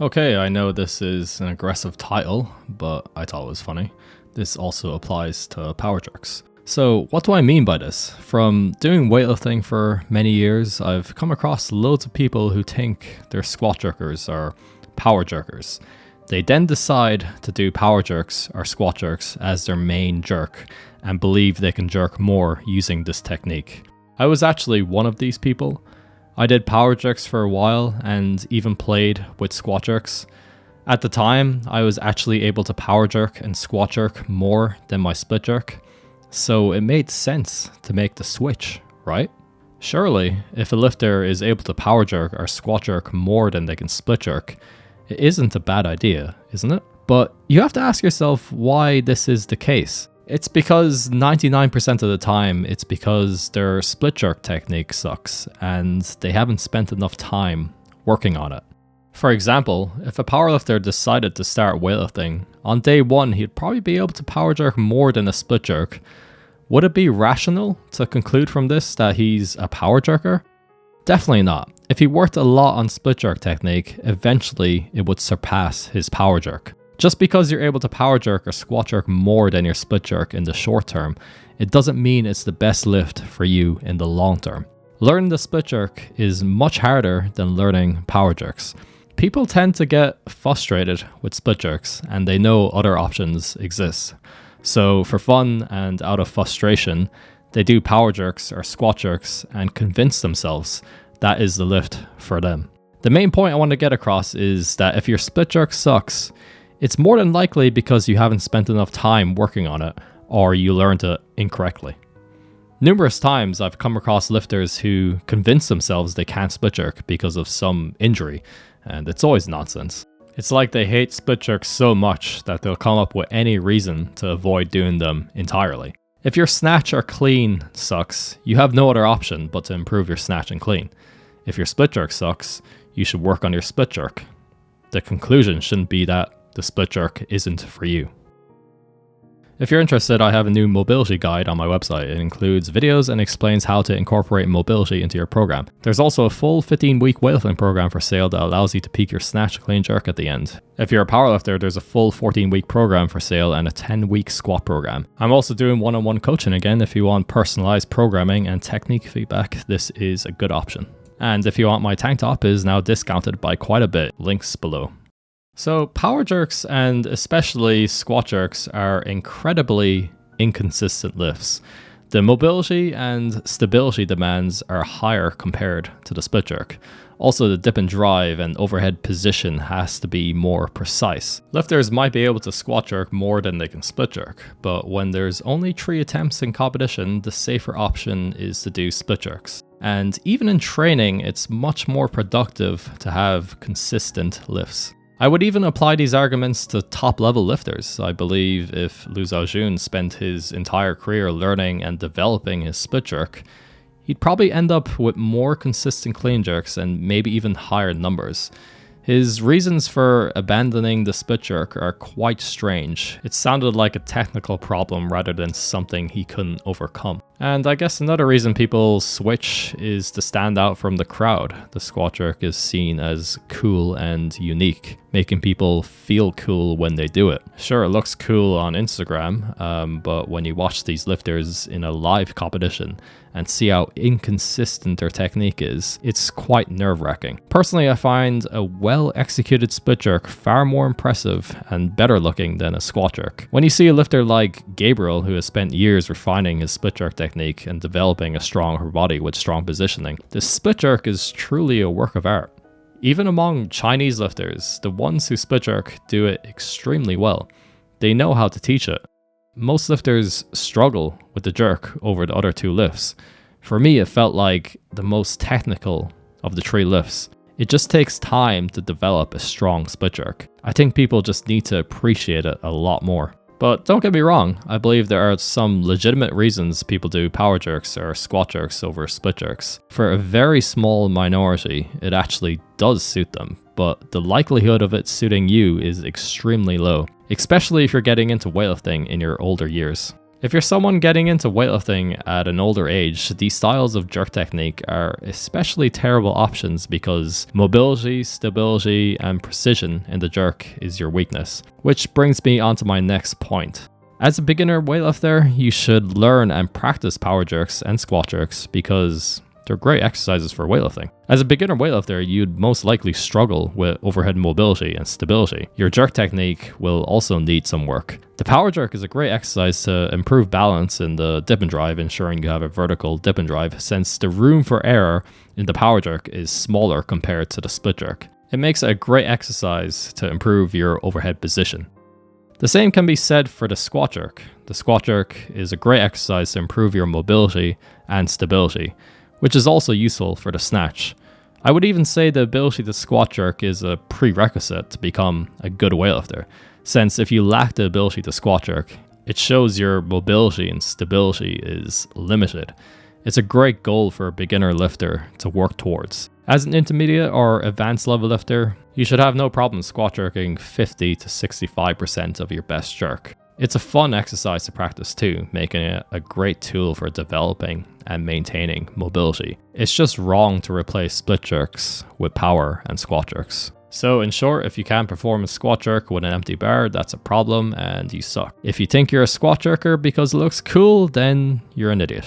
Okay, I know this is an aggressive title, but I thought it was funny. This also applies to power jerks. So what do I mean by this? From doing weightlifting for many years, I've come across loads of people who think they're squat jerkers or power jerkers. They then decide to do power jerks or squat jerks as their main jerk and believe they can jerk more using this technique. I was actually one of these people. I did power jerks for a while and even played with squat jerks. At the time, I was actually able to power jerk and squat jerk more than my split jerk, so it made sense to make the switch, right? Surely, if a lifter is able to power jerk or squat jerk more than they can split jerk, it isn't a bad idea, isn't it? But you have to ask yourself why this is the case. It's because 99% of the time, it's because their split jerk technique sucks and they haven't spent enough time working on it. For example, if a powerlifter decided to start weightlifting, on day one he'd probably be able to power jerk more than a split jerk. Would it be rational to conclude from this that he's a power jerker? Definitely not. If he worked a lot on split jerk technique, eventually it would surpass his power jerk. Just because you're able to power jerk or squat jerk more than your split jerk in the short term, it doesn't mean it's the best lift for you in the long term. Learning the split jerk is much harder than learning power jerks. People tend to get frustrated with split jerks and they know other options exist. So for fun and out of frustration, they do power jerks or squat jerks and convince themselves that is the lift for them. The main point I want to get across is that if your split jerk sucks, it's more than likely because you haven't spent enough time working on it or you learned it incorrectly. Numerous times I've come across lifters who convince themselves they can't split jerk because of some injury, and it's always nonsense. It's like they hate split jerks so much that they'll come up with any reason to avoid doing them entirely. If your snatch or clean sucks, you have no other option but to improve your snatch and clean. If your split jerk sucks, you should work on your split jerk. The conclusion shouldn't be that the split jerk isn't for you. If you're interested, I have a new mobility guide on my website. It includes videos and explains how to incorporate mobility into your program. There's also a full 15-week weightlifting program for sale that allows you to peak your snatch, clean, jerk at the end. If you're a powerlifter, there's a full 14-week program for sale and a 10-week squat program. I'm also doing one-on-one coaching again. If you want personalized programming and technique feedback, this is a good option. And if you want, my tank top is now discounted by quite a bit. Links below. So power jerks and especially squat jerks are incredibly inconsistent lifts. The mobility and stability demands are higher compared to the split jerk. Also, the dip and drive and overhead position has to be more precise. Lifters might be able to squat jerk more than they can split jerk, but when there's only 3 attempts in competition, the safer option is to do split jerks. And even in training, it's much more productive to have consistent lifts. I would even apply these arguments to top-level lifters. I believe if Liu Xiaojun spent his entire career learning and developing his split jerk, he'd probably end up with more consistent clean jerks and maybe even higher numbers. His reasons for abandoning the split jerk are quite strange. It sounded like a technical problem rather than something he couldn't overcome. And I guess another reason people switch is to stand out from the crowd. The squat jerk is seen as cool and unique, making people feel cool when they do it. Sure, it looks cool on Instagram, but when you watch these lifters in a live competition and see how inconsistent their technique is, it's quite nerve-wracking. Personally, I find a well-executed split jerk far more impressive and better looking than a squat jerk. When you see a lifter like Gabriel, who has spent years refining his split jerk technique and developing a stronger body with strong positioning, the split jerk is truly a work of art. Even among Chinese lifters, the ones who split jerk do it extremely well. They know how to teach it. Most lifters struggle with the jerk over the other 2 lifts. For me, it felt like the most technical of the 3 lifts. It just takes time to develop a strong split jerk. I think people just need to appreciate it a lot more. But don't get me wrong, I believe there are some legitimate reasons people do power jerks or squat jerks over split jerks. For a very small minority, it actually does suit them, but the likelihood of it suiting you is extremely low, especially if you're getting into weightlifting in your older years. If you're someone getting into weightlifting at an older age, these styles of jerk technique are especially terrible options because mobility, stability, and precision in the jerk is your weakness. Which brings me on to my next point. As a beginner weightlifter, you should learn and practice power jerks and squat jerks because they're great exercises for weightlifting. As a beginner weightlifter, you'd most likely struggle with overhead mobility and stability. Your jerk technique will also need some work. The power jerk is a great exercise to improve balance in the dip and drive, ensuring you have a vertical dip and drive, since the room for error in the power jerk is smaller compared to the split jerk. It makes it a great exercise to improve your overhead position. The same can be said for the squat jerk. The squat jerk is a great exercise to improve your mobility and stability, which is also useful for the snatch. I would even say the ability to squat jerk is a prerequisite to become a good weightlifter, since if you lack the ability to squat jerk, it shows your mobility and stability is limited. It's a great goal for a beginner lifter to work towards. As an intermediate or advanced level lifter, you should have no problem squat jerking 50 to 65% of your best jerk. It's a fun exercise to practice too, making it a great tool for developing and maintaining mobility. It's just wrong to replace split jerks with power and squat jerks. So in short, if you can't perform a squat jerk with an empty bar, that's a problem and you suck. If you think you're a squat jerker because it looks cool, then you're an idiot.